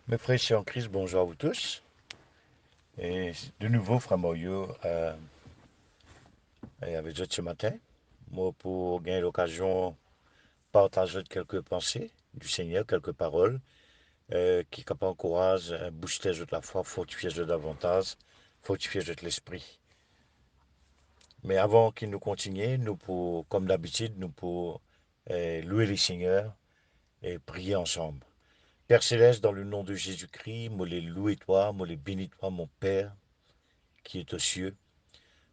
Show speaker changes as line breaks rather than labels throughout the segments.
Mes frères et sœurs en Christ, bonjour à vous tous. Et de nouveau, frère Moyo, avec vous ce matin, moi pour gagner l'occasion de partager quelques pensées du Seigneur, quelques paroles qui encouragent, booster de la foi, fortifier de davantage, fortifier de l'esprit. Mais avant qu'il nous continue, nous pour, comme d'habitude, nous pour louer le Seigneur et prier ensemble. Père Céleste, dans le nom de Jésus-Christ, moi les loue toi, moi les bénis toi, mon Père qui est aux cieux.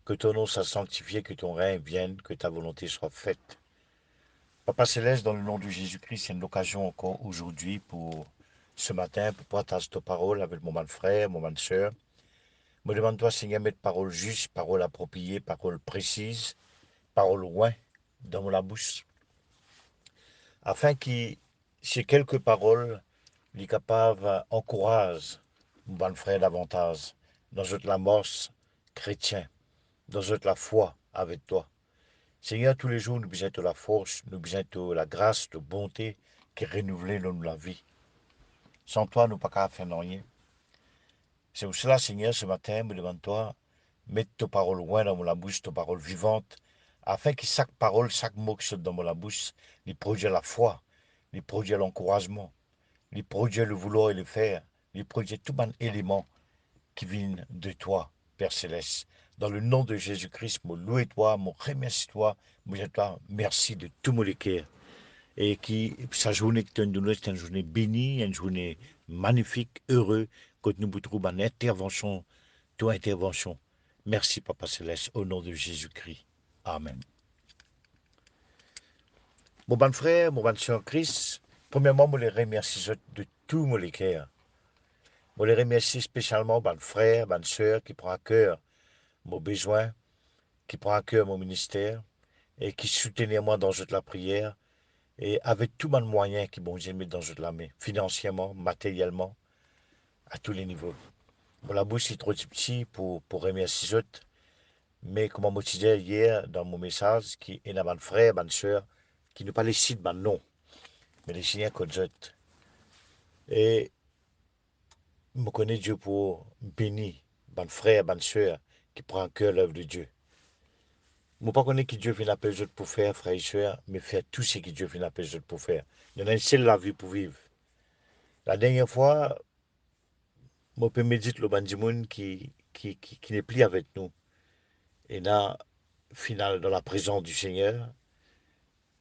Que ton nom soit sanctifié, que ton règne vienne, que ta volonté soit faite. Papa Céleste, dans le nom de Jésus-Christ, c'est une occasion encore aujourd'hui pour ce matin, pour partager ta parole avec mon frère, mon sœur. Me demande-toi, Seigneur, mettre parole juste, parole appropriée, parole précise, parole loin dans la bouche, afin que ces quelques paroles, les capables, encouragent mon frère davantage dans notre l'amorce chrétien, dans notre la foi avec toi. Seigneur, tous les jours, nous besoin de la force, nous besoin de la grâce, de bonté qui est renouvelée dans la vie. Sans toi, nous ne pouvons pas faire rien. C'est pour cela, Seigneur, ce matin, me demande-toi, mets tes paroles loin dans la bouche, tes paroles vivantes, afin que chaque parole, chaque mot qui saute dans la bouche, il produise la foi, il produise l'encouragement, il produise le vouloir et le faire, il produise tout un élément qui vient de toi, Père Céleste. Dans le nom de Jésus-Christ, me loue toi, me remercie toi, me dis toi, merci de tout mon cœur. Et qui, sa journée que tu nous donnes, c'est une journée bénie, une journée magnifique, heureuse, que nous vous trouvons en intervention, ton intervention. Merci, Papa Céleste, au nom de Jésus-Christ. Amen. Mon bon frère, mon bon soeur Christ, premièrement, je les remercie de tout mon cœur. Je les remercie spécialement, mon frère, mon soeur, qui prend à cœur mon besoin, qui prend à cœur mon ministère et qui soutenait moi dans la prière et avec tout mon moyen qui bon Dieu mis dans la main, financièrement, matériellement, à tous les niveaux. Bon, la bouche est trop petit pour remercier les autres, mais comme on me disait hier dans mon message, qui est un frère, une soeur, qui ne pas les cite, non, mais les signes que autres. Et je connais Dieu pour bénir, mon frère, une soeur, qui prend en cœur l'œuvre de Dieu. Je ne connais pas que Dieu vient appeler les autres pour faire, frère et soeur, mais faire tout ce que Dieu vient appeler les autres pour faire. Il y en a une seule la vie pour vivre. La dernière fois, je peux méditer le bandimoun qui n'est plus avec nous. Et là, final, dans la présence du Seigneur,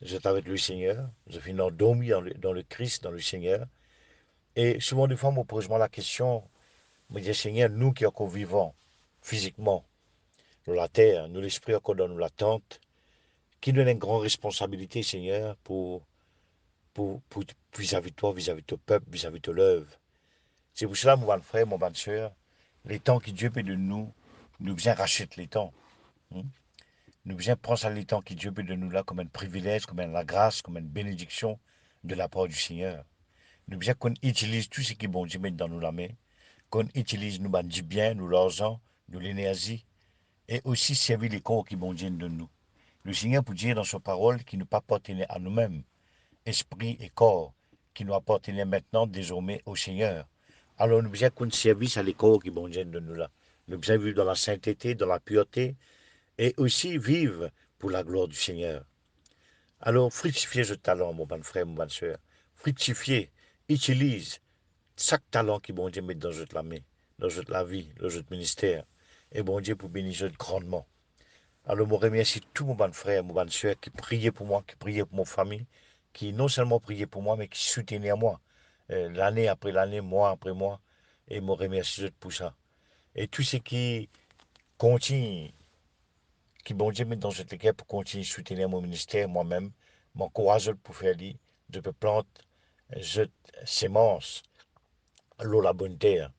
j'étais avec le Seigneur, je finis endormi dans le Christ, dans le Seigneur. Et souvent, des fois, je me pose la question, je me dis, Seigneur, nous qui encore vivons physiquement dans la terre, nous l'esprit encore dans nous l'attente, qui nous a une grande responsabilité, Seigneur, pour vis-à-vis de toi, vis-à-vis de ton peuple, vis-à-vis de l'œuvre. C'est pour cela, mon bon frère, mon bonne soeur, les temps que Dieu peut de nous, nous bien rachète les temps. Hein. Nous bien prendre ça les temps que Dieu peut de nous là comme un privilège, comme la grâce, comme une bénédiction de la part du Seigneur. Nous bien qu'on utilise tout ce qui est bon Dieu met dans nous la main, qu'on utilise nous du bien, nous l'argent, nous l'énergie, et aussi servir les corps qui bon Dieu de nous. Le Seigneur peut dire dans sa parole qu'il ne pas appartenir à nous-mêmes, esprit et corps, qui nous appartenait maintenant désormais au Seigneur. Alors nous besoin qu'on service à l'école qui bon Dieu de nous là. Nous besoin vivre dans la sainteté, dans la pureté, et aussi vivre pour la gloire du Seigneur. Alors fructifiez ce talent, mon bon frère, mon bonne soeur. Fructifiez, utilise chaque talent qui bon Dieu met dans votre la main, dans votre la vie, dans votre ministère. Et bon Dieu pour bénir grandement. Alors, je remercie tous mon bon frère, mon bonne soeur qui priaient pour moi, qui priaient pour mon famille, qui non seulement priaient pour moi, mais qui soutenaient moi, l'année après l'année, mois après mois. Et je remercie pour ça. Et tous ceux qui continuent, qui bon Dieu met dans cette équipe pour continuer à soutenir mon ministère, moi-même, m'encourage pour faire dit, je peux planter, je sémence, l'eau la bonne terre.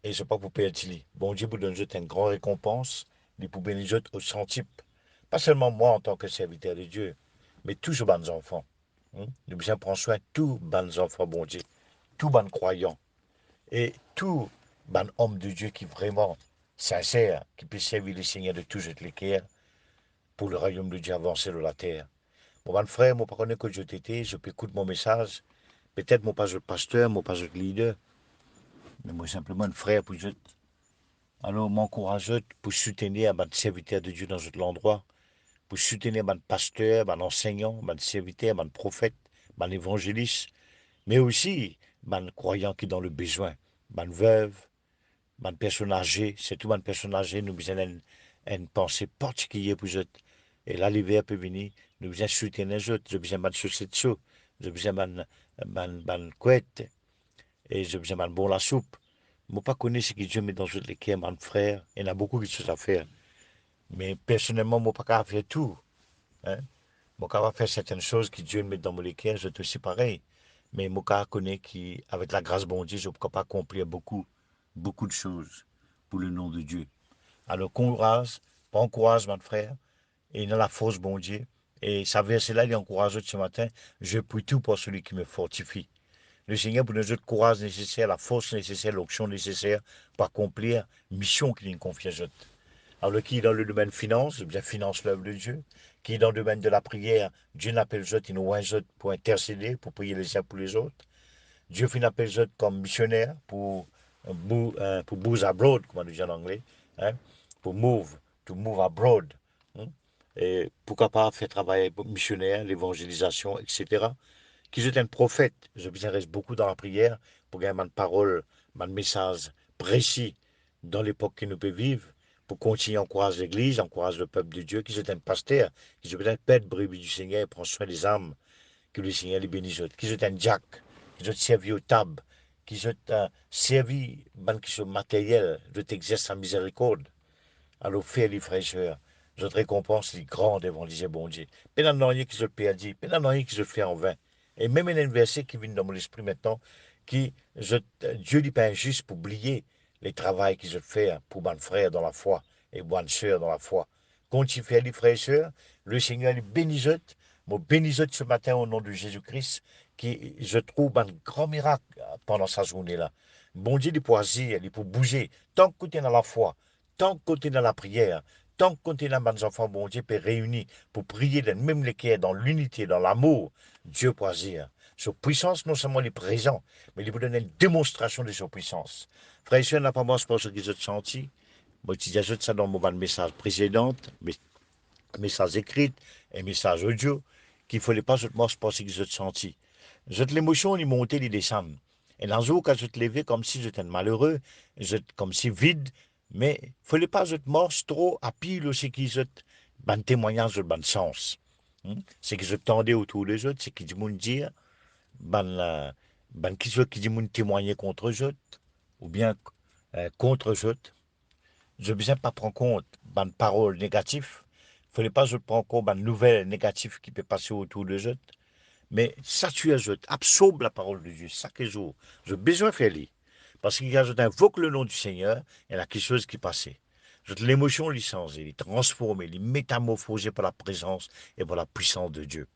Et je ne pas pour perdre. Bon Dieu vous donne une grande récompense, et pour bénir au centuple. Pas seulement moi en tant que serviteur de Dieu, mais tous les bons enfants. Hein. Nous devons prendre soin de tous les bons enfants, bon Dieu, tous les bons croyants et tous les bons hommes de Dieu qui vraiment sincères, qui peuvent servir le Seigneur de tous les cœurs pour le royaume de Dieu avancer sur la terre. Mon bon frère, moi, pas que je t'étais, je peux écouter mon message. Peut-être mon pas de pasteur, mon pas de leader, mais moi simplement un frère pour je. Alors, m'encourage pour soutenir les serviteurs de Dieu dans cet endroit, pour soutenir les pasteurs, les enseignants, les serviteurs, les prophètes, les évangélistes, mais aussi les croyants qui sont dans le besoin, les veuves, les personnes âgées, c'est tout les personnes âgées, nous besoin une pensée particulière pour eux. Et là, l'hiver peut venir, nous besoin soutenir les autres, nous besoin de chaussettes chaudes, nous besoin de couettes, et nous besoin de bon la soupe. Moi, pas connais ce que Dieu met dans les cœurs, mon frère. Il y en a beaucoup de choses à faire. Mais personnellement, moi, pas capable de faire tout. Hein. Moi, capable de faire certaines choses que Dieu met dans mon cœur, je suis aussi pareil. Mais moi, je connais qu'avec la grâce de bon Dieu, je peux pas accomplir beaucoup, beaucoup de choses pour le nom de Dieu. Alors, courage, prends courage, mon frère, et dans la force, bon Dieu. Et ça verset-là, il encourage ce matin. Je prie tout pour celui qui me fortifie. Le Seigneur pour nous donner le courage nécessaire, la force nécessaire, l'option nécessaire pour accomplir la mission qu'il nous confie à nous. Alors, qui est dans le domaine finance, bien finance l'œuvre de Dieu. Qui est dans le domaine de la prière, Dieu n'appelle les autres, il nous autres pour intercéder, pour prier les uns pour les autres. Dieu fait appelle les autres comme missionnaires pour move abroad, comme on dit en anglais. Hein, pour move, to move abroad. Hein, et pourquoi pas faire travailler missionnaire, l'évangélisation, etc. Qui je un prophète, je besoin reste beaucoup dans la prière pour gagner ma parole, mon message précis dans l'époque que nous pouvons vivre, pour continuer à encourager l'Église, encourager le peuple de Dieu, qui je un pasteur, qui je besoin père de brebis du Seigneur et prendre soin des âmes, que le Seigneur les bénisse, qui je un Jack, qui je servi aux tables, qui je servi, qui sont matériel, je t'exerce sa miséricorde. Alors, fais les frères, je te récompense les grands devant les bon Dieu. Pénan non rien qui se le perdit, pénan non rien qui se le fait en vain. Et même il y a un verset qui vient dans mon esprit maintenant, qui, Dieu n'est pas injuste pour oublier les travaux qu'ils ont fait pour mon frère dans la foi et bonne sœur dans la foi. Quand tu fais les frères et sœurs, le Seigneur les bénit, moi bénis ce matin au nom de Jésus-Christ, qui, je trouve, un grand miracle pendant sa journée-là. Bon Dieu, il peut agir, il peut bouger, tant que tu es dans la foi, tant que tu es dans la prière, tant que tu es dans les enfants, bon Dieu, peut réunir pour prier dans même les cœurs, dans l'unité, dans l'amour, Dieu peut agir. Sa puissance, non seulement il est présent, mais il peut donner une démonstration de sa puissance. Frère et sœurs, n'a pas moi, pour ce qu'ils ont senti. Moi, je dis ça dans mon message précédent, message écrit et message audio, qu'il ne fallait pas je te pour ce qu'ils ont senti. L'émotion, il montait, il descend. Et un jour, quand je te levais, comme si j'étais malheureux, comme si vide, mais il ne fallait pas je te morse trop à pile aussi qu'ils ont un témoignage de bon sens. C'est que je tendais autour des autres, c'est qu'ils m'ont dit, qui m'ont témoigné contre eux, ou bien contre eux. Je ne besoin pas prendre compte de paroles négatives. Il ne fallait pas je prendre compte de nouvelles négatives qui peuvent passer autour de eux. Mais ça, tu ajoutes, absorbe la parole de Dieu chaque jour. Je besoin de faire lire. Parce qu'il invoque le nom du Seigneur, il y a quelque chose qui passait. L'émotion, il changée, il transformée, il métamorphosée par la présence et par la puissance de Dieu.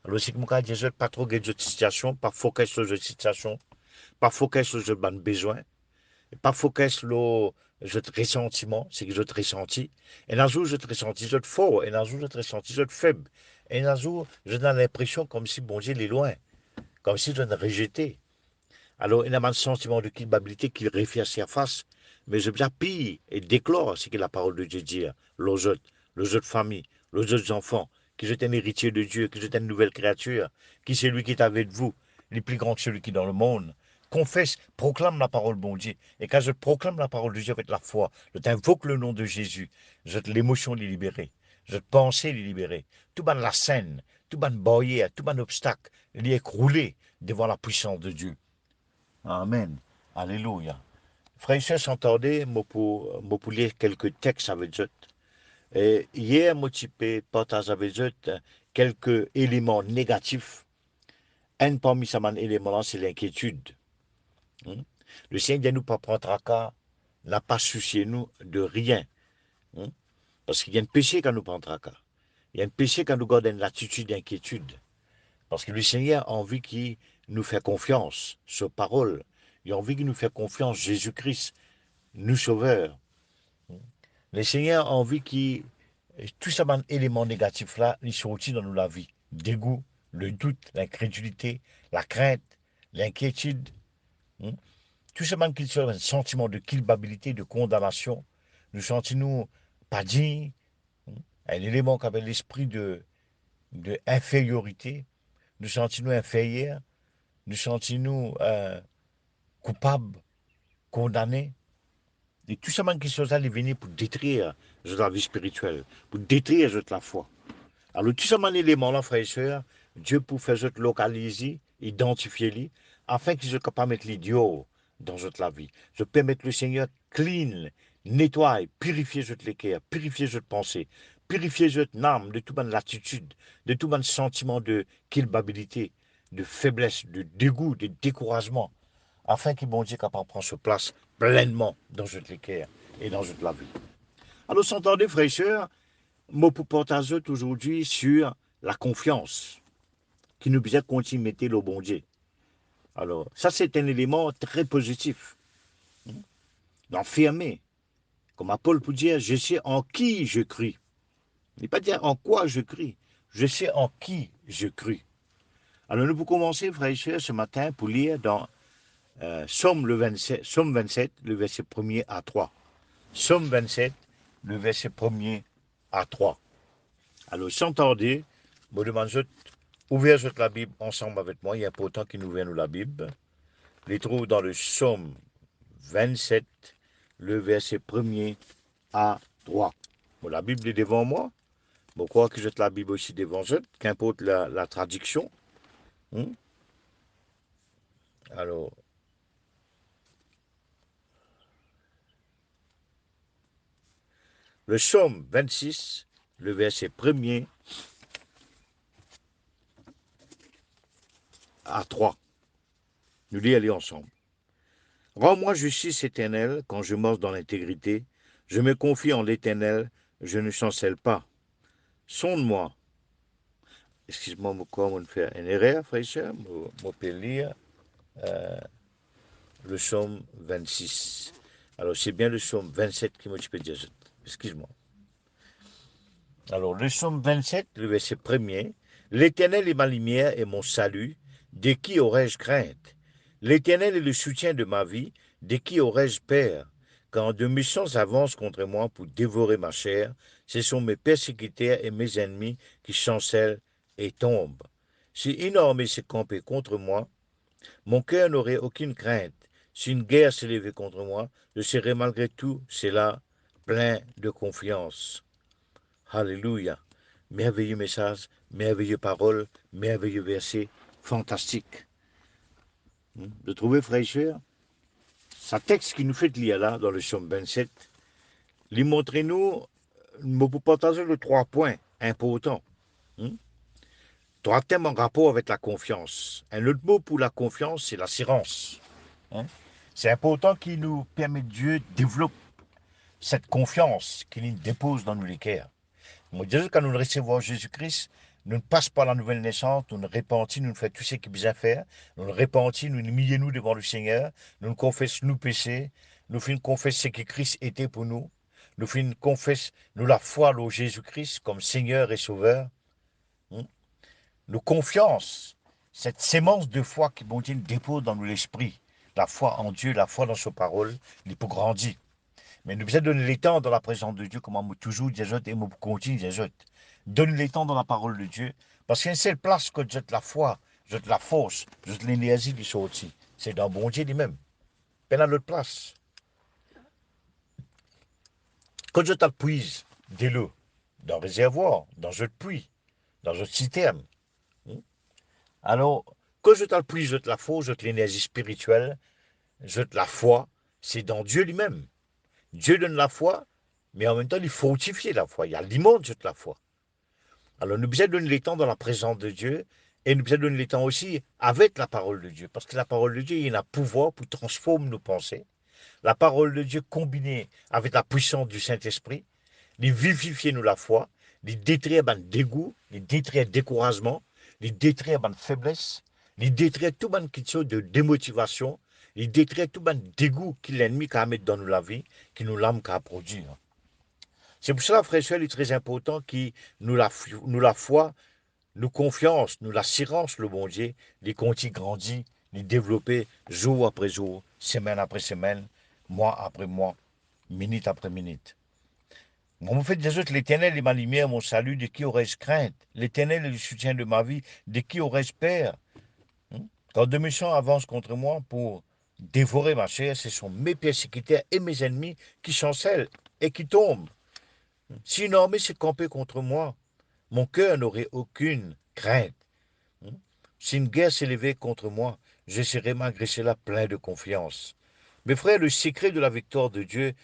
Alors, c'est que mon cas, je pas trop de situation, pas focus sur cette situation, pas focus sur ce besoin, pas focus sur le ressentiment, c'est que je te ressentis. Et un jour, je te ressentis, je te fort. Et un jour, je te ressentis, je te faible. Et un jour, je donne l'impression comme si bon Dieu est loin, comme si je le rejeté. Alors, il y a un sentiment de culpabilité qui refait à sa face. Mais je pire et déclare ce que la parole de Dieu dit. Les autres familles, les autres enfants, que j'étais un héritier de Dieu, que j'étais une nouvelle créature, qui c'est lui qui est avec vous, le plus grand que celui qui est dans le monde. Confesse, proclame la parole de bon Dieu. Et quand je proclame la parole de Dieu avec la foi, je t'invoque le nom de Jésus, l'émotion est libérée. Je pensée est libérée. Tout ban la scène, tout ban barrière, tout ban obstacle, il est écroulé devant la puissance de Dieu. Amen. Alléluia. Frère et sœurs, s'entendez, pour lire quelques textes avec eux. Et hier, moi, je peux partager avec eux quelques éléments négatifs. Un parmi ces éléments-là, c'est l'inquiétude. Hein. Le Seigneur ne nous pas prendre tracas, n'a pas soucié nous de rien. Hein. Parce qu'il y a un péché quand nous prend tracas. Il y a un péché quand nous gardons une attitude d'inquiétude. Parce que le Seigneur a envie qu'il nous fait confiance, sa parole. Il a envie qu'il nous fait confiance, Jésus-Christ, nous sauveur. Le Seigneur a envie que tous ces éléments négatifs-là, ils sont aussi dans la vie. Dégoût, le doute, l'incrédulité, la crainte, l'inquiétude. Hein. tout simplement qu'il soit un sentiment de culpabilité, de condamnation, nous sentons-nous pas dignes, un élément qui avait l'esprit de infériorité, nous sentons-nous inférieurs, nous sentons-nous coupables, condamnés. Et tout simplement qu'il soit allé venir pour détruire la vie spirituelle, pour détruire la foi. Alors, tout simplement élément là, frères et sœurs, Dieu pour faire localiser, identifier, afin qu'il soit capable de mettre l'idiot dans la vie. Je permettre le Seigneur clean, nettoie, purifier les cœurs, purifier votre pensée, purifier votre âme de toute bonne l'attitude, de tout bon sentiment de culpabilité, de faiblesse, de dégoût, de découragement, afin qu'il bon Dieu capable de prendre sa place pleinement dans votre cœur et dans votre la vie. Alors, s'entendez, frères et sœurs, mot pour partager aujourd'hui sur la confiance qui nous besoin continuer à mettre le bon Dieu. Alors, ça, c'est un élément très positif. D'enfermer. Comme Paul peut dire, je sais en qui je crie. Il n'est pas dire en quoi je crie. Je sais en qui je crie. Alors, nous pouvons commencer, frères et sœurs, ce matin pour lire dans Somme 27, le verset 1er à 3. Somme 27, le verset 1er à 3. Alors, sans tarder, je vous demande ouvrez la Bible ensemble avec moi. Il est important qu'il nous ouvre la Bible. Je les trouve dans le Somme 27, le verset 1er à 3. Bon, la Bible est devant moi. Je crois que j'ai la Bible aussi devant vous, qu'importe la traduction. Alors, le Somme 26, le verset 1er à 3. Nous lisons ensemble. Rends-moi justice éternelle quand je marche dans l'intégrité. Je me confie en l'Éternel, je ne chancelle pas. Sonde-moi. Excuse-moi, comment on fait une erreur, frère et sœur. Je peux lire le psaume 26. Alors, c'est bien le psaume 27 qui m'a dit dire. Excuse-moi. Alors, le psaume 27, le verset 1er. L'Éternel est ma lumière et mon salut. De qui aurais-je crainte? L'Éternel est le soutien de ma vie. De qui aurais-je peur? Quand de méchants avancent contre moi pour dévorer ma chair, ce sont mes persécuteurs et mes ennemis qui chancellent et tombent. Si une armée s'est campée contre moi, mon cœur n'aurait aucune crainte. Si une guerre s'est levée contre moi, je serai malgré tout cela plein de confiance. Alléluia. Merveilleux message, merveilleux parole, merveilleux verset, fantastique. De trouver, frères et sœurs, ce texte qui nous fait lire là, dans le psaume 27, lui montrez-nous, nous pouvons partager les 3 points importants. 3 thèmes en rapport avec la confiance. Un autre mot pour la confiance, c'est l'assurance. C'est important qu'il nous permette Dieu développe cette confiance qu'il nous dépose dans nos cœurs. Moi, Dieu, quand nous recevons Jésus-Christ, nous ne passons pas la nouvelle naissance, nous nous repentons, nous nous faisons tout ce qu'il y a à faire, nous nous repentons, nous nous humilions devant le Seigneur, nous nous confessons nos péchés, nous faisons confesser ce que Christ était pour nous, nous faisons confesser nous la foi en Jésus-Christ comme Seigneur et Sauveur. Nous confiance, cette sémence de foi que bon Dieu dépose dans l'esprit, la foi en Dieu, la foi dans sa parole, il peut grandir. Mais nous devons donner les temps dans la présence de Dieu, comme on toujours dit, et on continue de dire. Donne les temps dans la parole de Dieu, parce qu'une seule place que j'ai la foi, j'ai la force, j'ai l'énergie qui sortit. C'est dans bon Dieu lui-même. Pas dans l'autre place. Quand je t'appuie de l'eau, dans le réservoir, dans un puits, dans une citerne, alors, quand je t'appuie, je te la force, je te l'énergie spirituelle, je te la foi, c'est dans Dieu lui-même. Dieu donne la foi, mais en même temps, il fortifie la foi. Il alimente toute la foi. Alors, nous devons donner les temps dans la présence de Dieu et nous devons donner les temps aussi avec la parole de Dieu. Parce que la parole de Dieu, il a pouvoir pour transformer nos pensées. La parole de Dieu combinée avec la puissance du Saint-Esprit, il vivifie nous la foi, il détruire le dégoût, il détruire le découragement, il détruire la faiblesse, il détruire tout quelque chose de démotivation, il détruire tout le dégoût que l'ennemi a mis dans la vie, qui nous l'âme a produit. C'est pour cela, frère et sœurs, il est très important que nous la foi, nous confiance, nous l'assurance, le bon Dieu, les continue grandir, les développer jour après jour, semaine après semaine, mois après mois, minute après minute. Bon, vous faites des autres, l'Éternel est ma lumière, mon salut, de qui aurais-je crainte? L'Éternel est le soutien de ma vie, de qui aurais-je peur? Hein? Quand de méchants avancent contre moi pour dévorer ma chair, ce sont mes persécuteurs et mes ennemis qui chancellent et qui tombent. Si une armée s'est campée contre moi, mon cœur n'aurait aucune crainte. Hein? Si une guerre s'est levée contre moi, je serai malgré cela plein de confiance. Mes frères, le secret de la victoire de Dieu,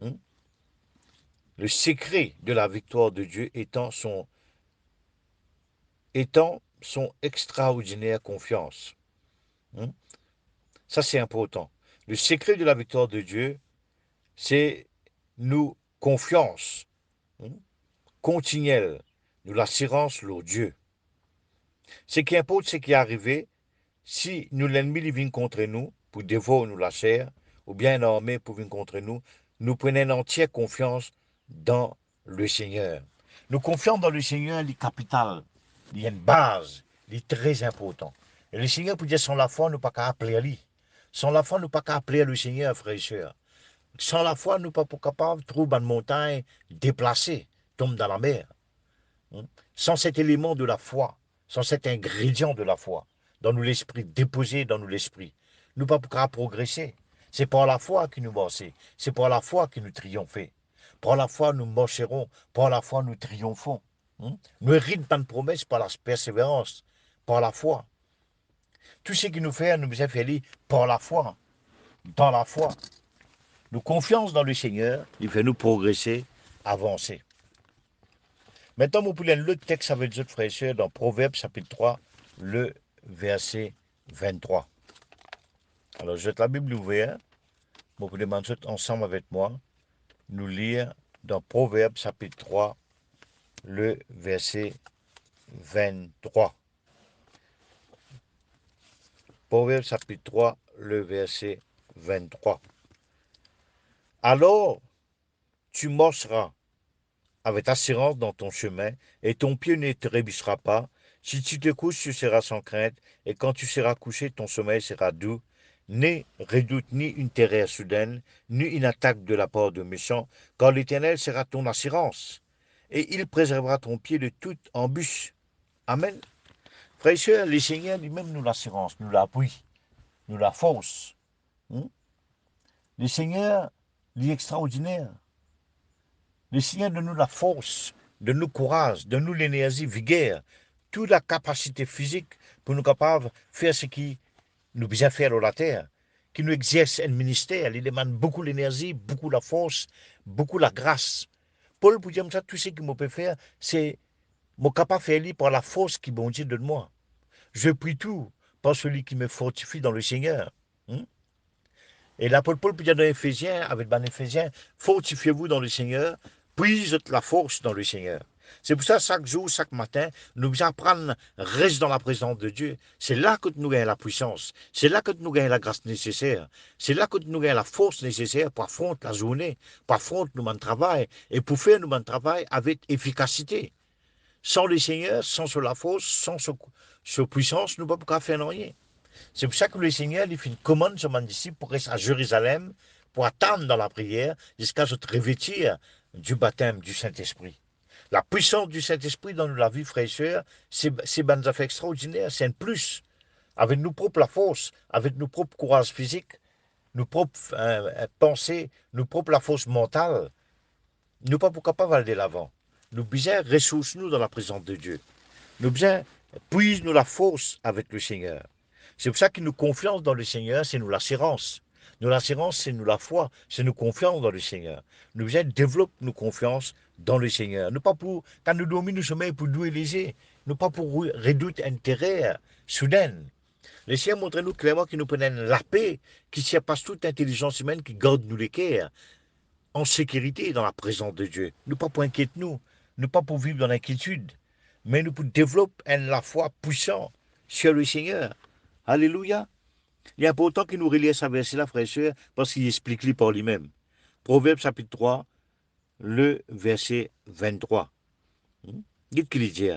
hein, le secret de la victoire de Dieu étant son extraordinaire confiance. Hein. Ça, c'est important. Le secret de la victoire de Dieu, c'est nous confiance hein, continuelle, nous l'assurance, le Dieu. Ce qui importe, c'est qui est arrivé, si nous l'ennemi vient contre nous, pour dévorer nous la chair, ou bien une armée pour venir contre nous, nous prenons une entière confiance dans le Seigneur. Nous confions dans le Seigneur, les capitales, il y a une base, il est très important. Et le Seigneur, pour dire, sans la foi, nous pas qu'à appeler à lui. Sans la foi, nous pas qu'à appeler le Seigneur, frères et sœurs. Sans la foi, nous pas capables de trouver une montagne déplacée, tombe dans la mer. Hein. Sans cet élément de la foi, sans cet ingrédient de la foi, dans nous l'esprit, déposé dans nous l'esprit, nous ne pouvons pas progresser. C'est par la foi que nous marchons, c'est par la foi que nous triomphons. Par la foi, nous marcherons, par la foi, nous triomphons. Hein. Nous héritons de promesses par la persévérance, par la foi. Tout ce qui nous fait, nous a fait par la foi, dans la foi. Nous confiance dans le Seigneur, il fait nous progresser, avancer. Maintenant, vous pouvez lire le texte avec les autres frères et sœurs dans Proverbes chapitre 3, le verset 23. Alors, je vais la Bible ouverte. Vous pouvez demander ensemble avec moi, nous lire dans Proverbes chapitre 3, le verset 23. Proverbes chapitre 3, le verset 23. Alors, tu marcheras avec assurance dans ton chemin, et ton pied ne te rébussera pas. Si tu te couches, tu seras sans crainte, et quand tu seras couché, ton sommeil sera doux. Ne redoute ni une terreur soudaine, ni une attaque de la part de méchants, car l'Éternel sera ton assurance, et il préservera ton pied de toute embûche. Amen. Frères et sœurs, le Seigneur lui-même nous l'assurance, nous l'appui, nous la force. Hein? Le Seigneur, il est extraordinaire. Le Seigneur donne-nous la force, donne-nous le courage, donne-nous l'énergie, vigueur, toute la capacité physique pour nous capables de faire ce qui nous besoin faire sur la terre, qui nous exerce un ministère. Il demande beaucoup l'énergie, beaucoup la force, beaucoup la grâce. Paul, pour dire ça, tout ce qu'il me peut faire, c'est me capable de faire par la force qui bon Dieu donne moi. Je prie tout par celui qui me fortifie dans le Seigneur. Hein? Et l'apôtre Paul peut dire dans Éphésiens, avec les Éphésiens, fortifiez-vous dans le Seigneur, puis la force dans le Seigneur. C'est pour ça, chaque jour, chaque matin, nous apprenons, reste dans la présence de Dieu. C'est là que nous gagnons la puissance. C'est là que nous gagnons la grâce nécessaire. C'est là que nous gagnons la force nécessaire pour affronter la journée, pour affronter notre travail et pour faire notre travail avec efficacité. Sans le Seigneur, sans la force, sans sa puissance, nous ne pouvons pas faire rien. C'est pour ça que le Seigneur il fait une commande sur mon disciple pour rester à Jérusalem, pour attendre dans la prière jusqu'à se revêtir du baptême du Saint-Esprit. La puissance du Saint-Esprit dans la vie, frères et sœurs, c'est une affaire extraordinaire, c'est un plus. Avec nous propres la force, avec nos propres courage physique, nos propres pensées, nos propres la force mentale, nous ne sommes pas capables d'aller de l'avant. Nous besoin ressources nous dans la présence de Dieu. Nous besoin puise nous la force avec le Seigneur. C'est pour ça que nous confions dans le Seigneur, c'est nous l'assurance. Nous l'assurance, c'est nous la foi, c'est nous confions dans le Seigneur. Nous besoin développer nos confiances dans le Seigneur. Nous pas pour, quand nous dormons, nous sommes pour douer léger. Nous pas pour réduire intérêt soudaine. Le Seigneur montre-nous clairement qu'il nous prenait la paix, qui surpasse toute intelligence humaine, qui garde nous les cœurs en sécurité dans la présence de Dieu. Nous pas pour inquiéter nous, nous pas pour vivre dans l'inquiétude, mais nous pour développer la foi puissante sur le Seigneur. Alléluia. Il est important qu'il nous relie ce verset-là, frères et sœurs, parce qu'il explique par lui-même. Proverbe chapitre 3, le verset 23. Dites qu'il dit.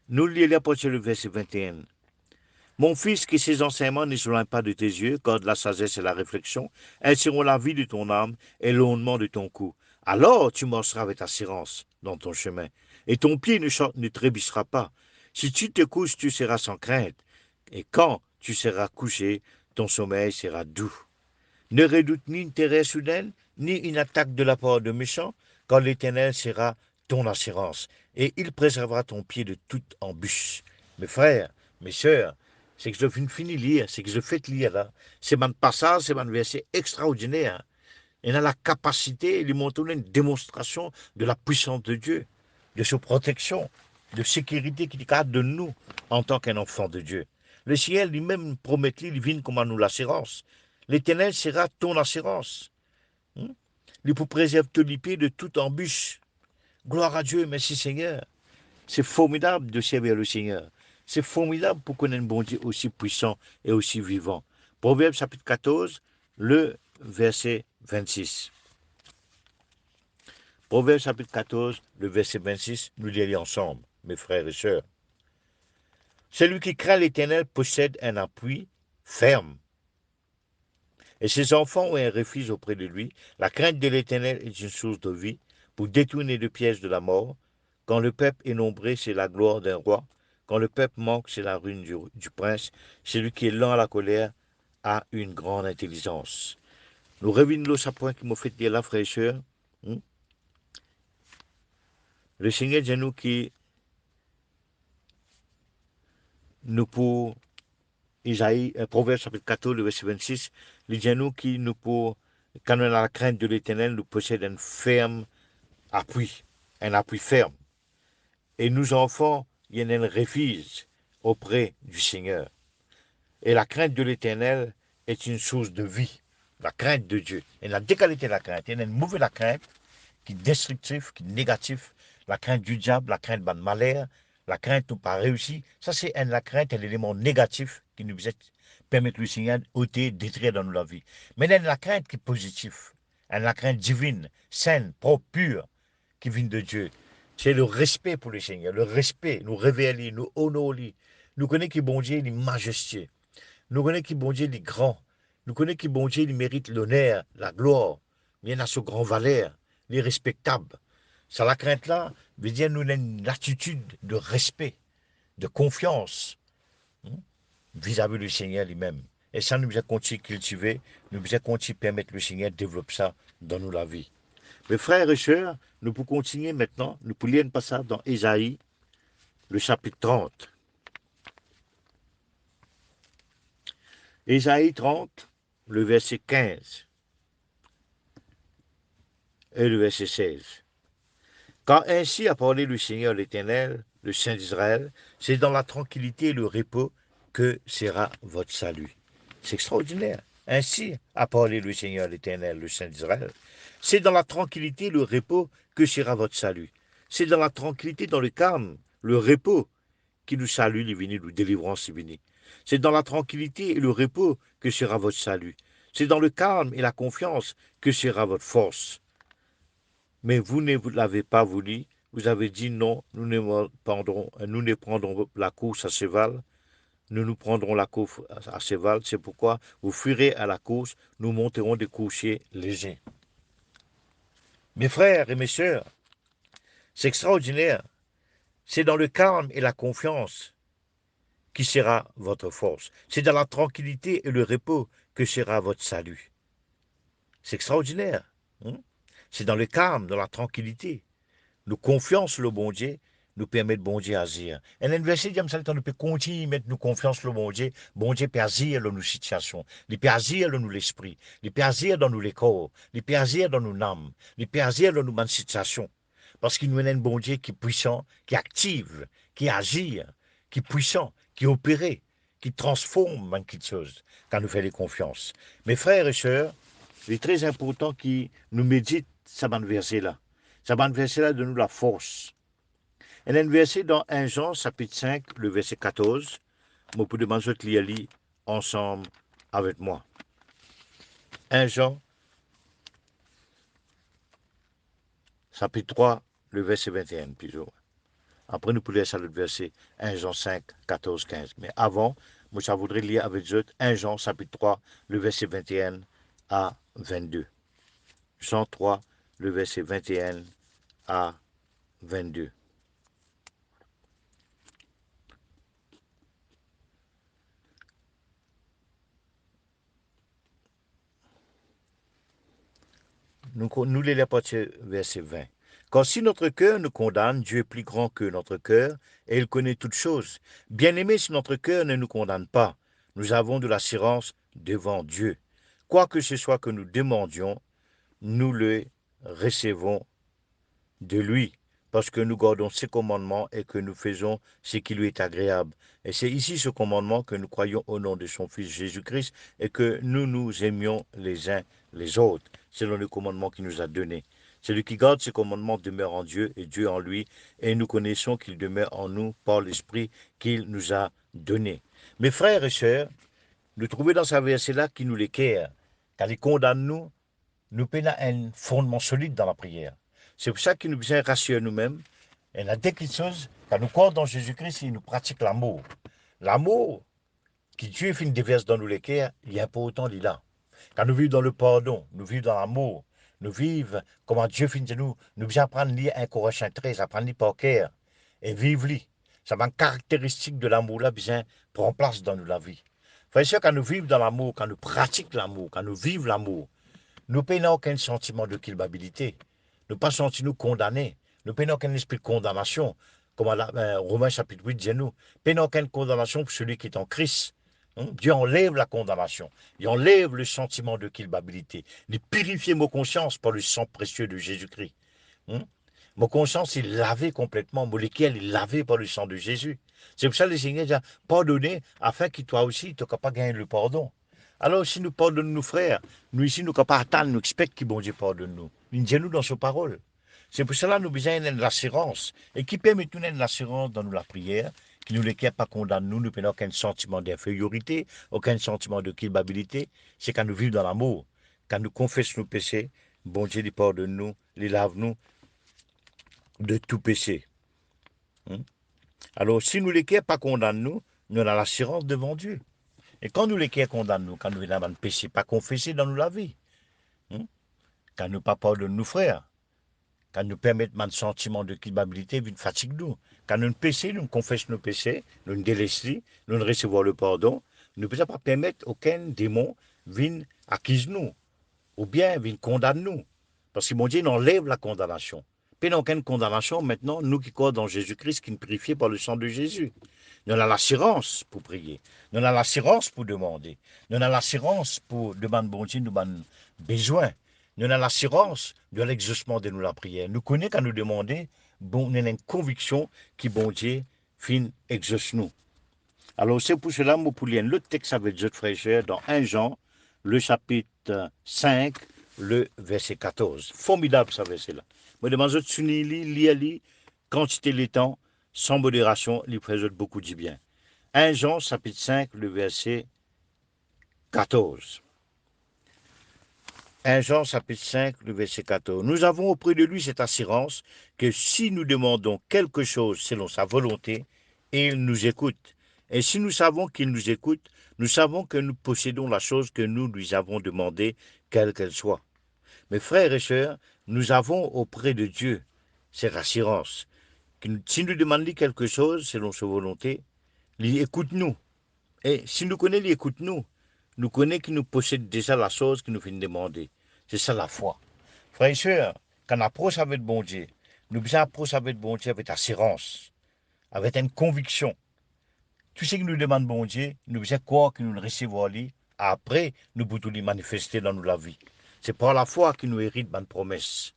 Nous lisons à partir du verset 21. Mon fils, que ces enseignements ne s'éloignent pas de tes yeux, garde la sagesse et la réflexion, elles seront la vie de ton âme et l'ondement de ton cou. Alors tu marcheras avec assurance dans ton chemin, et ton pied ne trébuchera pas. Si tu te couches, tu seras sans crainte, et quand tu seras couché, ton sommeil sera doux. Ne redoute ni une terreur soudaine, ni une attaque de la part de méchants, car l'Éternel sera ton assurance, et il préservera ton pied de toute embûche. Mes frères, mes sœurs, c'est que je finis de lire, c'est que je fais lire là. C'est un passage, c'est un verset extraordinaire. Il a la capacité de montrer une démonstration de la puissance de Dieu, de sa protection, de sécurité qui garde de nous en tant qu'un enfant de Dieu. Le ciel lui-même promet, il vient comme à nous l'assurance. L'Éternel sera ton assurance. Il pour préserver ton pied de toute embûche. Gloire à Dieu, merci Seigneur. C'est formidable de servir le Seigneur. C'est formidable pour connaître un bon Dieu aussi puissant et aussi vivant. Proverbe chapitre 14, le verset 26. Proverbe chapitre 14, le verset 26, nous lisons ensemble, mes frères et sœurs. Celui qui craint l'Éternel possède un appui ferme, et ses enfants ont un refuge auprès de lui. La crainte de l'Éternel est une source de vie, pour détourner le piège de la mort. Quand le peuple est nombreux, c'est la gloire d'un roi. Quand le peuple manque, c'est la ruine du prince. Celui qui est lent à la colère a une grande intelligence. Nous revenons à ce point qui m'a fait dire là, frères et sœurs. Le Seigneur dit nous qui nous pour Isaïe, Proverbe chapitre 14, le verset 26, il dit nous qui nous pour, quand on a la crainte de l'Éternel, nous possède un appui ferme. Et nous enfants, il y a un refuge auprès du Seigneur. Et la crainte de l'Éternel est une source de vie. La crainte de Dieu. Et la déqualité de la crainte. Il y a une mauvaise crainte qui est destructive, qui est négative. La crainte du diable, la crainte de malheur, la crainte de ne pas réussir. Ça, c'est la crainte, un élément négatif qui nous permet le Seigneur d'ôter, détruire dans la vie. Mais il y a la crainte qui est positive. La crainte divine, saine, propre, pure, qui vient de Dieu. C'est le respect pour le Seigneur, le respect, nous révéler, nous honorer. Nous connaissons que bon Dieu, il est majestueux. Nous connaissons que bon Dieu, il est grand. Nous connaissons que bon Dieu, il mérite l'honneur, la gloire. Mais il a ce grand valeur, il est respectable. Ça, la crainte là, veut dire nous une attitude de respect, de confiance vis-à-vis du Seigneur lui-même. Et ça, nous devons continuer à cultiver, nous devons continuer à permettre le Seigneur de développer ça dans nous la vie. Mes frères et sœurs, nous pouvons continuer maintenant, nous pouvons lire un passage dans Ésaïe, le chapitre 30. Ésaïe 30, le verset 15 et le verset 16. Car ainsi a parlé le Seigneur l'Éternel, le Saint d'Israël, c'est dans la tranquillité et le repos que sera votre salut. C'est extraordinaire. Ainsi a parlé le Seigneur l'Éternel, le Saint d'Israël. C'est dans la tranquillité et le repos que sera votre salut. C'est dans la tranquillité, dans le calme, le repos qui nous salue, les bénis, nous délivrance, les bénis. C'est dans la tranquillité et le repos que sera votre salut. C'est dans le calme et la confiance que sera votre force. Mais vous ne l'avez pas voulu. Vous avez dit non, nous ne prendrons la course à cheval. Nous prendrons la course à cheval. C'est pourquoi vous fuirez à la course. Nous monterons des coursiers légers. Mes frères et mes sœurs, c'est extraordinaire. C'est dans le calme et la confiance qui sera votre force. C'est dans la tranquillité et le repos que sera votre salut. C'est extraordinaire. C'est dans le calme, dans la tranquillité. Nous confions sur le bon Dieu, nous permet de bon Dieu agir. Et l'université dit que nous pouvons continuer à mettre nous confiance sur le bon Dieu peut agir dans nos situations, il peut agir dans nous l'esprit, il peut agir dans nous les corps, il peut agir dans nos âmes, il peut agir dans nos situations. Parce qu'il nous a un bon Dieu qui est puissant, qui active, qui agit, qui est puissant, qui est opéré, qui transforme en quelque chose quand nous faisons confiance. Mes frères et sœurs, il est très important qu'ils nous méditent ce verset-là. Ce verset-là donne nous la force. Il y a un verset dans 1 Jean, chapitre 5, le verset 14. Je peux demander de lire ensemble avec moi. 1 Jean, chapitre 3, le verset 21, plutôt. Après, nous pouvons lire ça le verset 1 Jean 5, 14, 15. Mais avant, Moi, ça voudrait lire avec vous 1 Jean, chapitre 3, le verset 21 à 22. Jean 3, le verset 21 à 22. Nous les à partir verset 20. Car si notre cœur nous condamne, Dieu est plus grand que notre cœur et il connaît toutes choses. Bien-aimés, si notre cœur ne nous condamne pas, nous avons de l'assurance devant Dieu. Quoi que ce soit que nous demandions, nous le recevons de lui, parce que nous gardons ses commandements et que nous faisons ce qui lui est agréable. Et c'est ici ce commandement que nous croyons au nom de son Fils Jésus-Christ et que nous nous aimions les uns les autres, selon le commandement qu'il nous a donné. Celui qui garde ces commandements demeure en Dieu et Dieu en lui, et nous connaissons qu'il demeure en nous par l'Esprit qu'il nous a donné. Mes frères et sœurs, nous trouvons dans ce verset-là qui nous l'équerre, car il condamne nous payons un fondement solide dans la prière. C'est pour ça qu'il nous besoin rassurer nous-mêmes. Et la dès quelque chose, quand nous croyons dans Jésus-Christ, il nous pratique l'amour. L'amour qui Dieu fait une déverse dans nous les cœurs, il y a pas autant de là. Quand nous vivons dans le pardon, nous vivons dans l'amour, nous vivons comment Dieu fait de nous, nous devons apprendre à lire 1 Corinthiens 13, apprendre à lire par cœur et vivre li. Ça va une caractéristique de l'amour là, bien prendre place dans nous la vie. Frère, c'est quand nous vivons dans l'amour, quand nous pratiquons l'amour, quand nous vivons l'amour, nous n'avons aucun sentiment de culpabilité. Nous pas senti nous condamnés. Nous n'avons aucun esprit de condamnation. Comme Romains chapitre 8 dit nous. Nous n'avons aucune condamnation pour celui qui est en Christ. Dieu enlève la condamnation. Il enlève le sentiment de culpabilité. Il purifie nos consciences par le sang précieux de Jésus-Christ. Mon conscience est lavée complètement. Mon lequel est lavé par le sang de Jésus. C'est pour ça que le Seigneur dit pardonner afin que toi aussi, tu ne pas gagner le pardon. Alors, si nous pardonnons nos frères, nous ici, nous ne pouvons pas attendre, nous expectons que bon Dieu pardonne nous. Il dit nous dans sa parole. C'est pour cela que nous avons besoin de l'assurance. Et qui permet de nous l'assurance dans la prière, qui nous ne laisse pas condamner nous n'avons aucun sentiment d'infériorité, aucun sentiment de culpabilité. C'est quand nous vivons dans l'amour, quand nous confessons nos péchés, bon Dieu les pardonne nous, les lave nous de tout péché. Alors, si nous ne laissons pas condamner nous, nous avons l'assurance devant Dieu. Et quand nous les condamnons, nous, quand nous venons de péché, pas confesser dans nous la vie. Quand nous pas pardonnons nos frères. Quand nous permettons un sentiment de culpabilité, une fatigue nous. Quand nous péchons, nous confessons nos péchés, nous nous délaissons, nous ne recevons le pardon, nous ne pouvons pas permettre aucun démon vienne acquise nous, ou bien vienne condamner nous. Parce que mon Dieu enlève la condamnation. Puis il n'y a aucune condamnation maintenant, nous qui croyons dans Jésus-Christ, qui nous purifie par le sang de Jésus. Nous avons l'assurance pour prier. Nous avons l'assurance pour demander. Nous avons l'assurance pour demander bon Dieu, nous avons besoin. Nous avons l'assurance de l'exaucement de nous la prière. Nous connaissons quand nous demandons, bon, nous avons une conviction que bon Dieu fin exauce nous. Alors c'est pour cela que pour lire l'autre texte avec Dieu frères dans 1 Jean, le chapitre 5, le verset 14. Formidable ce verset-là. Je demande de lire quantité de temps, sans modération, il présente beaucoup de bien. 1 Jean, chapitre 5, le verset 14. 1 Jean, chapitre 5, le verset 14. Nous avons auprès de lui cette assurance que si nous demandons quelque chose selon sa volonté, il nous écoute. Et si nous savons qu'il nous écoute, nous savons que nous possédons la chose que nous lui avons demandée, quelle qu'elle soit. Mes frères et sœurs, nous avons auprès de Dieu cette assurance. Si nous demandons quelque chose selon sa volonté, il écoute-nous. Et si nous connaissons, il écoute-nous. Nous connaissons qu'il nous possède déjà la chose qu'il nous fait demander. C'est ça la foi. Frères et sœurs, quand on approche avec le bon Dieu, nous devons approcher avec le bon Dieu avec assurance, avec une conviction. Tout ce que nous demande bon Dieu, nous devons croire que nous le recevons lui. Après, nous pouvons les manifester dans la vie. C'est par la foi que nous héritons de promesse.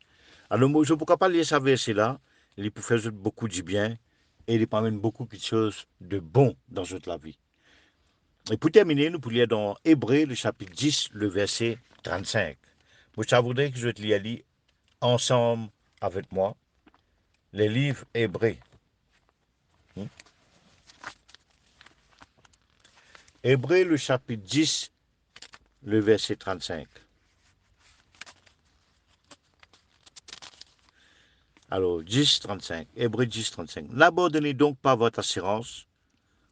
Alors, je ne pourrais pas lire ça verset-là. Il peut faire beaucoup de bien et il permet beaucoup de choses de bon dans notre vie. Et pour terminer, nous pourrions lire dans Hébreux, le chapitre 10, le verset 35. Moi, ça voudrait que je te lise ensemble avec moi les livres hébreux. Hébreux, le chapitre 10, le verset 35. Alors, 10, 35. Hébreux 10, 35. N'abandonnez donc pas votre assurance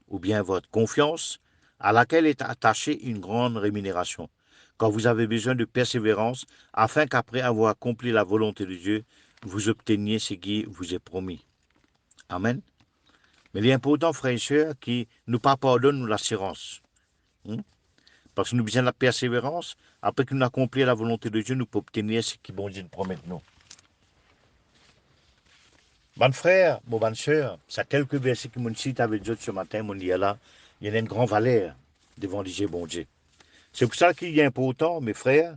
ou bien votre confiance à laquelle est attachée une grande rémunération. Quand vous avez besoin de persévérance, afin qu'après avoir accompli la volonté de Dieu, vous obteniez ce qui vous est promis. Amen. Mais il est important, frères et sœurs, qui nous pas pardonne nous l'assurance. Parce que nous besoin de la persévérance, après que nous accomplissions la volonté de Dieu, nous pouvons obtenir ce qui bon Dieu nous promet nous. Mon frère, mon bonne sœur, c'est quelques versets qui m'ont cité avec Dieu ce matin, m'ont dit là, il y a une grande valeur devant Dieu, bon Dieu. C'est pour ça qu'il est important, mes frères,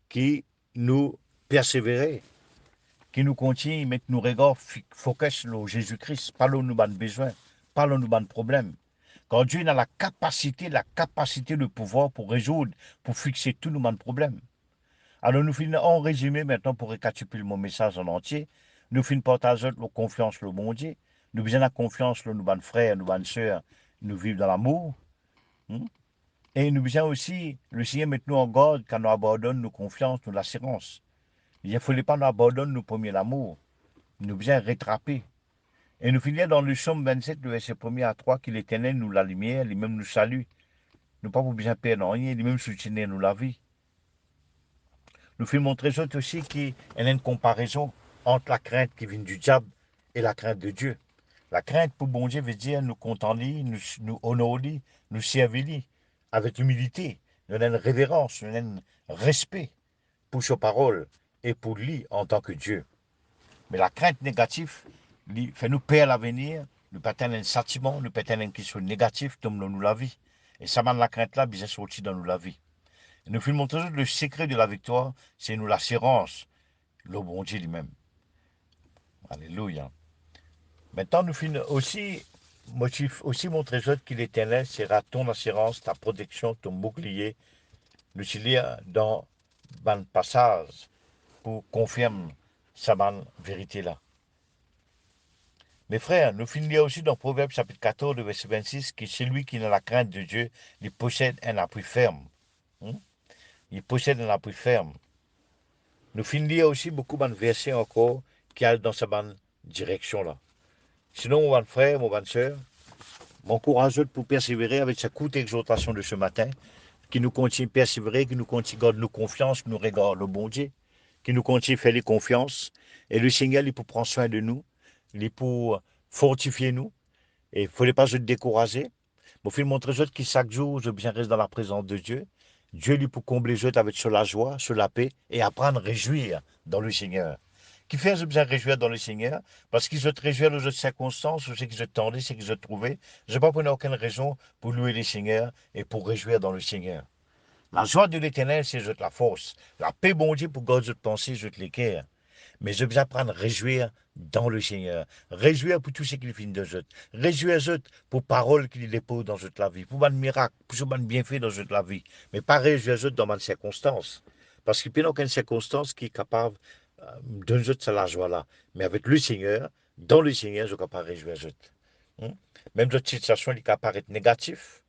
qui nous persévérer, qui nous continue, mettre nos regards focus sur Jésus-Christ, pas nous nos besoins, pas nous nos problèmes. Quand Dieu a la capacité, le pouvoir pour résoudre, pour fixer tous nos problèmes. Alors nous finissons en résumé maintenant pour récapituler mon message en entier. Nous finissons partager la confiance le bon Dieu. Nous besoin de la confiance nos bonnes frères, nos bonnes sœurs, nous vivons dans l'amour. Et nous besoin aussi, le Seigneur met nous en garde quand nous abandonnons nos confiances, nos l'assurance. Il ne fallait pas nous abandonner nos premiers l'amour. Nous besoin rattraper. Et nous finissons dans le psaume 27, le verset 1er à 3, qu'il l'Éternel nous la lumière, lui-même nous salue. Nous n'avons pas besoin de perdre rien, lui-même soutient nous la vie. Nous faisons montrer aussi qu'il y a une comparaison entre la crainte qui vient du diable et la crainte de Dieu. La crainte pour bon Dieu veut dire nous contenter, nous honorer, nous servir avec humilité. Nous avons une révérence, nous avons un respect pour sa parole et pour lui en tant que Dieu. Mais la crainte négative fait nous perdre l'avenir, nous perdons un sentiment, nous perdons une question négative dans nous la vie. Et ça mène la crainte là, bien sorti dans nous la vie. Et nous faisons montrer le secret de la victoire, c'est nous l'assurance, le bon Dieu lui-même. Alléluia. Maintenant, nous faisons aussi montrer que l'Éternel sera ton assurance, ta protection, ton bouclier. Nous lire dans un passage pour confirmer sa vérité là. Mes frères, nous finissons aussi dans Proverbe chapitre 14, verset 26, que celui qui a la crainte de Dieu, il possède un appui ferme. Il possède un appui ferme. Nous finissons aussi beaucoup de versets encore qui allent dans cette direction là. Sinon, mon bon frère, mon bonne sœur, m'encourage pour persévérer avec cette courte exhortation de ce matin, qui nous continue à persévérer, qui nous continue à garder nos confiances, qui nous regarde le bon Dieu, qui nous continue à faire les confiances. Et le Seigneur, il peut prendre soin de nous, il peut fortifier nous. Et il ne faut pas se décourager. Il faut montrer que chaque jour, je bien reste dans la présence de Dieu. Dieu lui peut combler les avec sur la joie, sur la paix, et apprendre à réjouir dans le Seigneur. Qui fait je bien réjouir dans le Seigneur, parce qu'ils se réjouir dans les circonstances, ou ce qu'ils se tendaient, ce qu'ils se trouvaient. Je n'ai pas pris aucune raison pour louer le Seigneur et pour réjouir dans le Seigneur. La joie de l'Éternel, c'est la force. La paix, bon Dieu, pour garder votre pensée, je l'équerre. Mais je veux apprendre à réjouir dans le Seigneur. Réjouir pour tout ce qu'il finit de je. Réjouir pour paroles qu'il dépose dans la vie, pour un miracle, pour un bienfait dans la vie. Mais pas réjouir dans ma circonstance. Parce qu'il n'y a aucune circonstance qui est capable de nous donner la joie là. Mais avec le Seigneur, dans le Seigneur, je ne peux pas réjouir. Même notre situation qui apparaît être négative,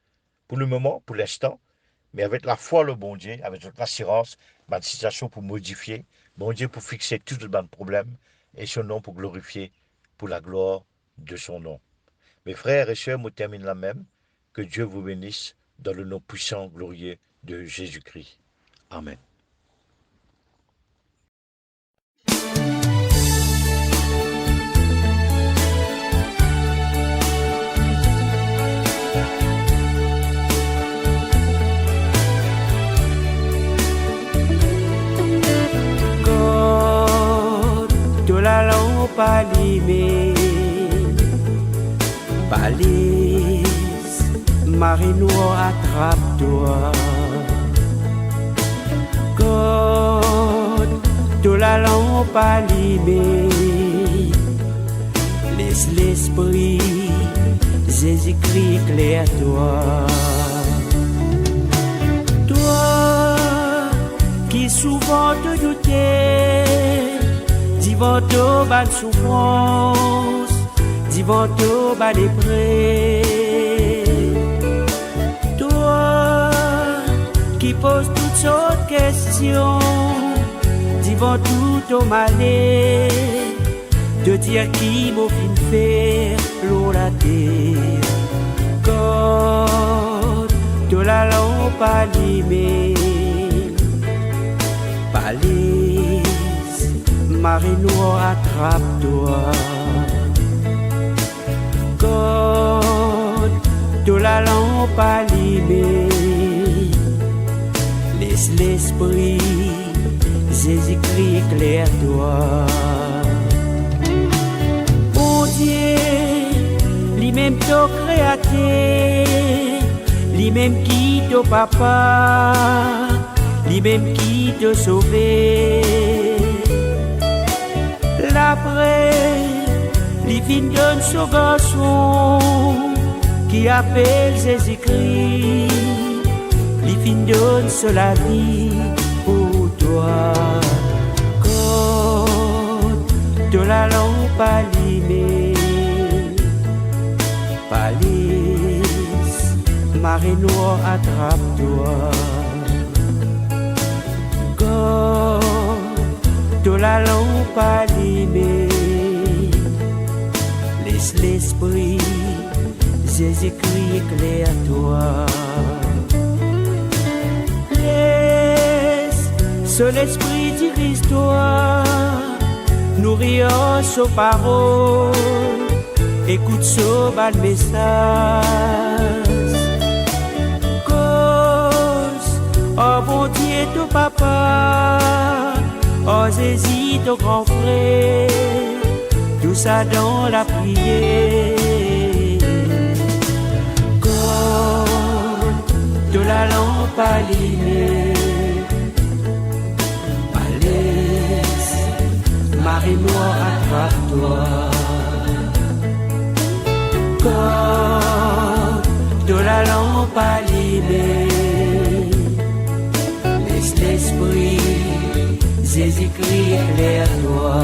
pour le moment, pour l'instant, mais avec la foi, le bon Dieu, avec notre assurance, ma situation pour modifier, bon Dieu pour fixer tous les problèmes et son nom pour glorifier pour la gloire de son nom. Mes frères et sœurs, je termine là même. Que Dieu vous bénisse dans le nom puissant, glorieux de Jésus-Christ. Amen.
La lampe allumée, balise, marée noire attrape-toi. Code de la lampe allumée, laisse l'esprit, Jésus-Christ éclaire-toi. Toi qui souvent te doutais, Divanto bas de souffrance, divanto bas des prés. Toi qui poses toutes sortes de questions, divanto tout malais, de dire qui m'a fin faire l'eau la terre. Quand lampe allumée. Balise, marée noire, attrape-toi. Code de la lampe allumée. Laisse l'esprit, Jésus-Christ éclaire-toi. Bon Dieu, lui-même t'a créateur, lui-même qui t'a papa, lui-même qui t'a sauvé. L'après, lui fin donne son garçon qui appelle Jésus-Christ. Lui fin donne sur la vie pour toi. Code de la lampe allumée. Balise, marée noire, attrape-toi. Code de la lampe allumée. Laisse l'esprit, Jésus-Christ éclaire-toi. Laisse ce l'esprit dirige-toi, nourrir ses paroles, écoute ce bal message. Cause, oh bon Dieu, ton papa, oh Jésus, ton grand frère, tout ça dans la prière. Code de la lampe allumée. Balise, marée noire, attrape-toi. Code de la lampe allumée. Laisse l'esprit, Jésus-Christ éclaire-toi.